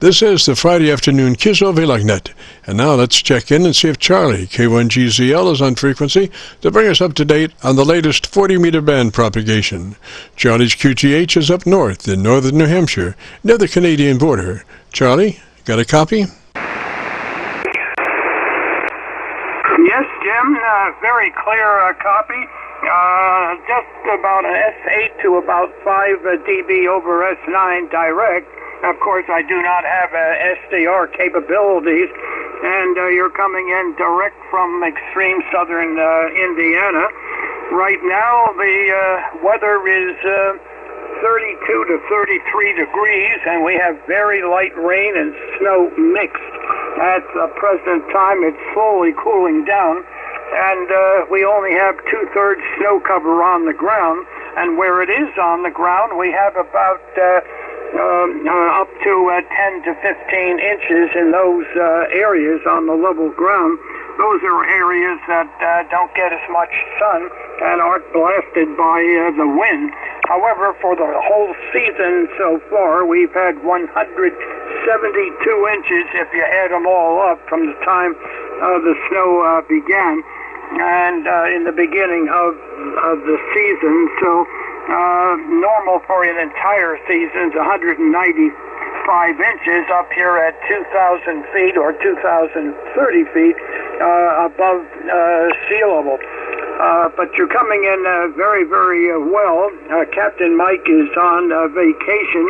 This is the Friday afternoon Qso-Vlog net, and now let's check in and see if CHARLEY-K1GZL is on frequency to bring us up to date on the latest 40-meter band propagation. Charlie's QTH is up north in northern New Hampshire, near the Canadian border. Charlie, got a copy? Yes, Jim, very clear copy. Just about an S8 to about 5 dB over S9 direct. Of course, I do not have SDR capabilities, and you're coming in direct from extreme southern Indiana. Right now, the weather is 32 to 33 degrees, and we have very light rain and snow mixed. At the present time, it's slowly cooling down, and we only have 2/3 snow cover on the ground, and where it is on the ground, we have about up to 10 to 15 inches in those areas on the level ground. Those are areas that don't get as much sun and aren't blasted by the wind. However, for the whole season so far, we've had 172 inches if you add them all up from the time the snow began and in the beginning of the season. So normal for an entire season is 195 inches up here at 2,000 feet or 2,030 feet above sea level. But you're coming in very, very well. Captain Mike is on vacation,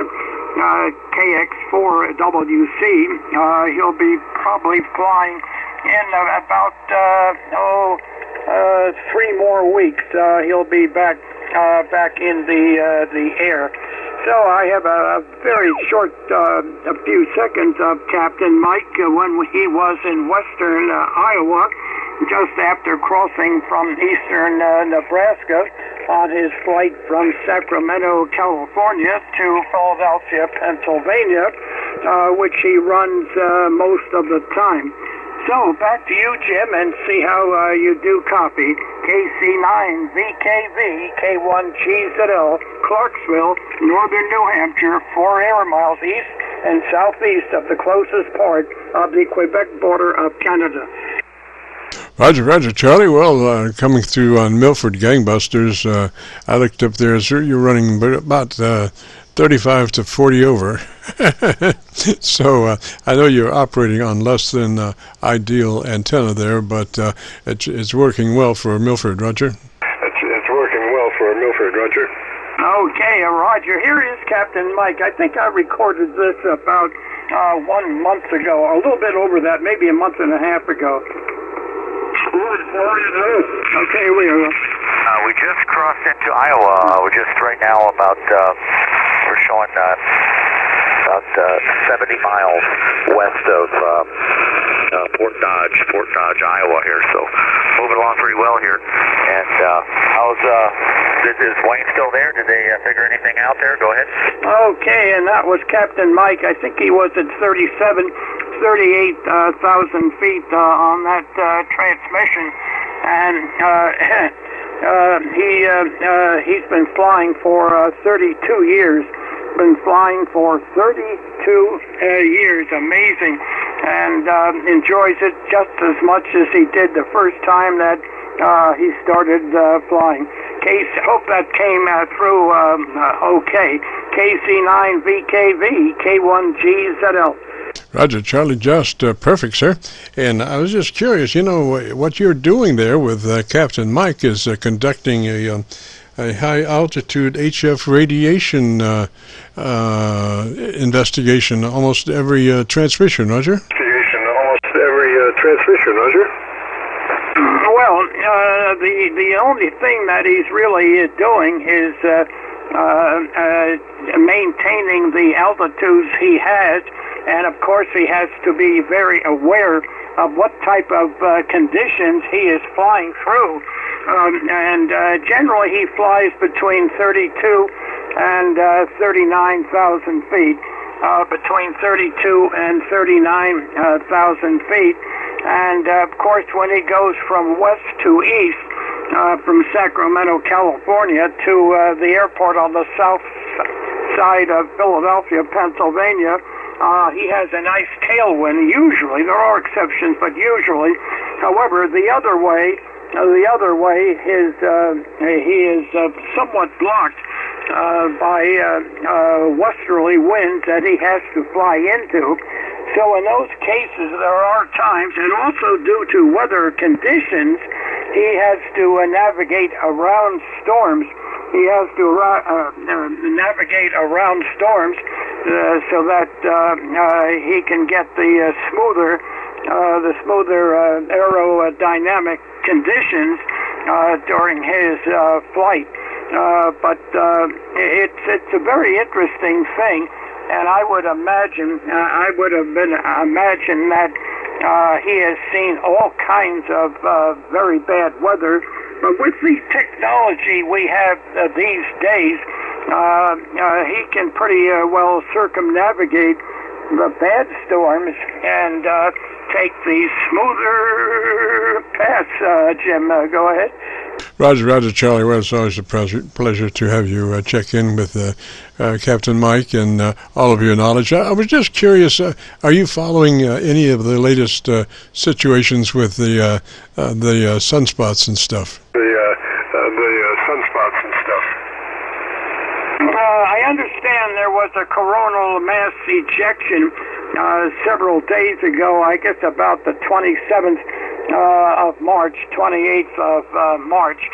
KX4WC. He'll be probably flying in about 3 more weeks. He'll be back in the air. So I have a very short, a few seconds of Captain Mike when he was in western Iowa, just after crossing from eastern Nebraska on his flight from Sacramento, California to Philadelphia, Pennsylvania, which he runs most of the time. So, back to you, Jim, and see how you do copy. KC9VKV, K1GZL, Clarksville, northern New Hampshire, 4 air miles east and southeast of the closest part of the Quebec border of Canada. Roger, roger, Charlie. Well, coming through on Milford Gangbusters, I looked up there, sir, you're running about 35 to 40 over. So I know you're operating on less than ideal antenna there, but it's working well for Milford, Roger. It's working well for Milford, Roger. Okay, Roger. Here is Captain Mike. I think I recorded this about 1 month ago, a little bit over that, maybe a month and a half ago. Okay, we are. We just crossed into Iowa. We're just right now about, we're showing about 70 miles west of Fort Dodge, Iowa here. So moving along pretty well here. And is Wayne still there? Did they figure anything out there? Go ahead. Okay, and that was Captain Mike. I think he was at 38,000 feet on that transmission, and he's been flying for 32 years. Been flying for 32 years. Amazing, and enjoys it just as much as he did the first time that he started flying. Hope that came through okay. KC9VKV, K1GZL. Roger, Charlie, just perfect, sir. And I was just curious, you know, what you're doing there with Captain Mike is conducting a high-altitude HF radiation investigation almost every transmission, Roger? Well, the only thing that he's really doing is maintaining the altitudes he has. And, of course, he has to be very aware of what type of conditions he is flying through. Generally, he flies between 32 and 39,000 feet, between 32 and 39,000 feet. And, of course, when he goes from west to east, from Sacramento, California, to the airport on the south side of Philadelphia, Pennsylvania, he has a nice tailwind. Usually, there are exceptions, but usually, however, the other way, he is somewhat blocked by westerly winds that he has to fly into. So in those cases, there are times, and also due to weather conditions, he has to navigate around storms. He has to navigate around storms so that he can get the smoother aerodynamic conditions during his flight. But it's a very interesting thing, and I would imagine that he has seen all kinds of very bad weather. But with the technology we have these days, he can pretty well circumnavigate the bad storms and take the smoother paths. Jim, go ahead. Roger, Charlie. Well, it's always a pleasure to have you check in with Captain Mike and all of your knowledge. I was just curious, are you following any of the latest situations with the sunspots and stuff? The sunspots and stuff. I understand there was a coronal mass ejection several days ago, I guess about the 27th of March, 28th of March.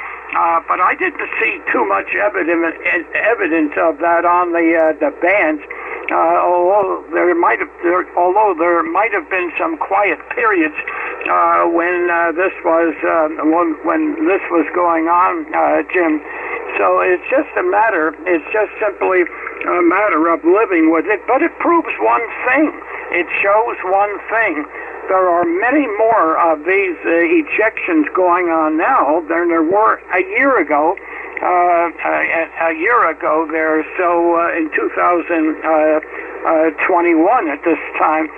But I didn't see too much evidence of that on the bands. Although there might have been some quiet periods when this was going on, Jim. So it's just simply a matter of living with it. But it proves one thing. It shows one thing. There are many more of these ejections going on now than there were a year ago. There. So in 2021 at this time.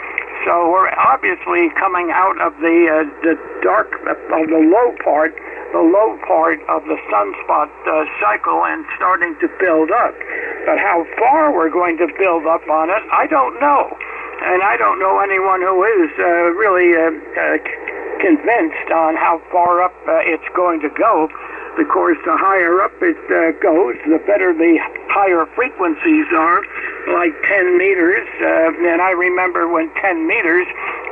So we're obviously coming out of the dark, of the low part of the sunspot cycle and starting to build up. But how far we're going to build up on it, I don't know. And I don't know anyone who is really convinced on how far up it's going to go. Of course, the higher up it goes, the better the higher frequencies are, like 10 meters. And I remember when 10 meters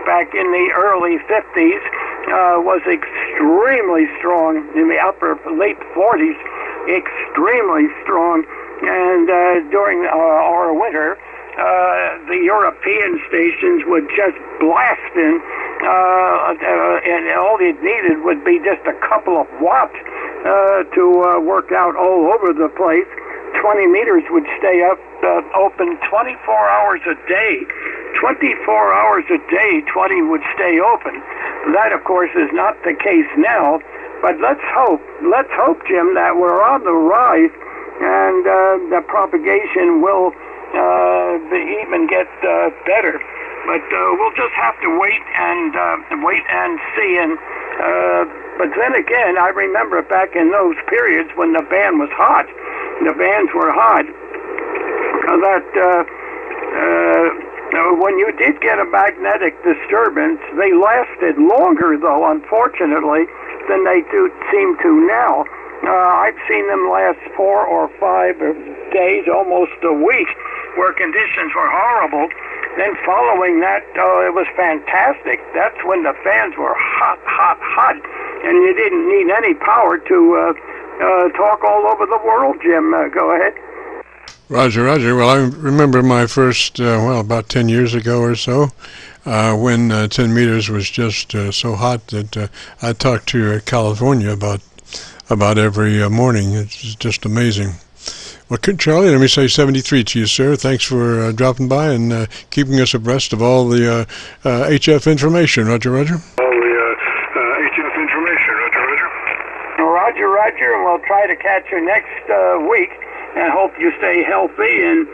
back in the early 50s was extremely strong, in the late 40s, extremely strong. And during our winter, the European stations would just blast in, and all it needed would be just a couple of watts to work out all over the place. 20 meters would stay up open 24 hours a day. 24 hours a day, 20 would stay open. That, of course, is not the case now, but let's hope, Jim, that we're on the rise and the propagation will even get better. But we'll just have to wait and see. And but then again, I remember back in those periods when the band was hot, the bands were hot. When you did get a magnetic disturbance, they lasted longer, though, unfortunately, than they seem to now. I've seen them last 4 or 5 days, almost a week, where conditions were horrible. Then following that, it was fantastic. That's when the fans were hot, and you didn't need any power to talk all over the world, Jim. Go ahead. Roger. Well, I remember my first, about 10 years ago or so, when 10 meters was just so hot that I talked to California about every morning. It's just amazing. Well, Charlie, let me say 73 to you, sir. Thanks for dropping by and keeping us abreast of all the HF information. Roger. All the HF information. Roger. And we'll try to catch you next week. And hope you stay healthy and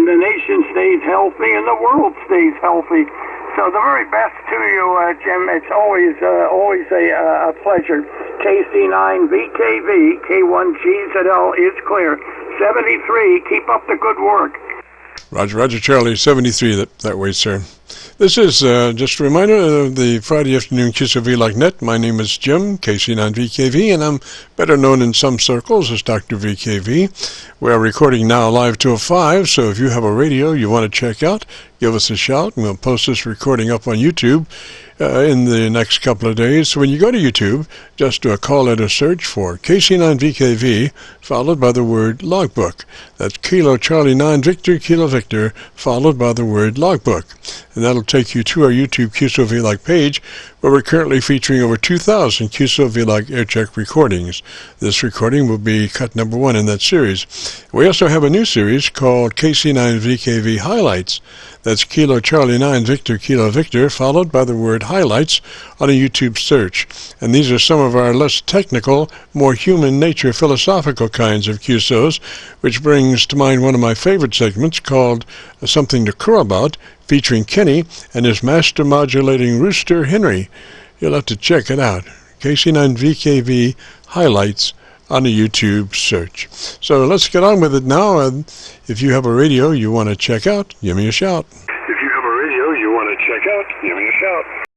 the nation stays healthy and the world stays healthy. So the very best to you, Jim. It's always a pleasure. KC9VKV, K1GZL is clear. 73, keep up the good work. Roger, Roger, Charlie, 73 that way, sir. This is just a reminder of the Friday afternoon Qso-Vlog net. My name is Jim, KC9VKV, and I'm better known in some circles as Dr. VKV. We are recording now live till 5, so if you have a radio you want to check out, give us a shout, and we'll post this recording up on YouTube in the next couple of days. So when you go to YouTube, just do a call letter search for KC9VKV, followed by the word logbook. That's Kilo Charlie 9 Victor Kilo Victor, followed by the word logbook. And that'll take you to our YouTube Qso-Vlog page, where we're currently featuring over 2,000 Qso-Vlog AIRCHECK recordings. This recording will be cut number 1 in that series. We also have a new series called KC9VKV Highlights. That's Kilo Charlie 9 Victor Kilo Victor, followed by the word highlights on a YouTube search. And these are some of our less technical, more human nature philosophical kinds of QSOs, which brings to mind one of my favorite segments called Something to Crow About, featuring Kenny and his master modulating rooster Henry. You'll have to check it out. KC9VKV Highlights on a YouTube search. So let's get on with it now. If you have a radio you want to check out, give me a shout.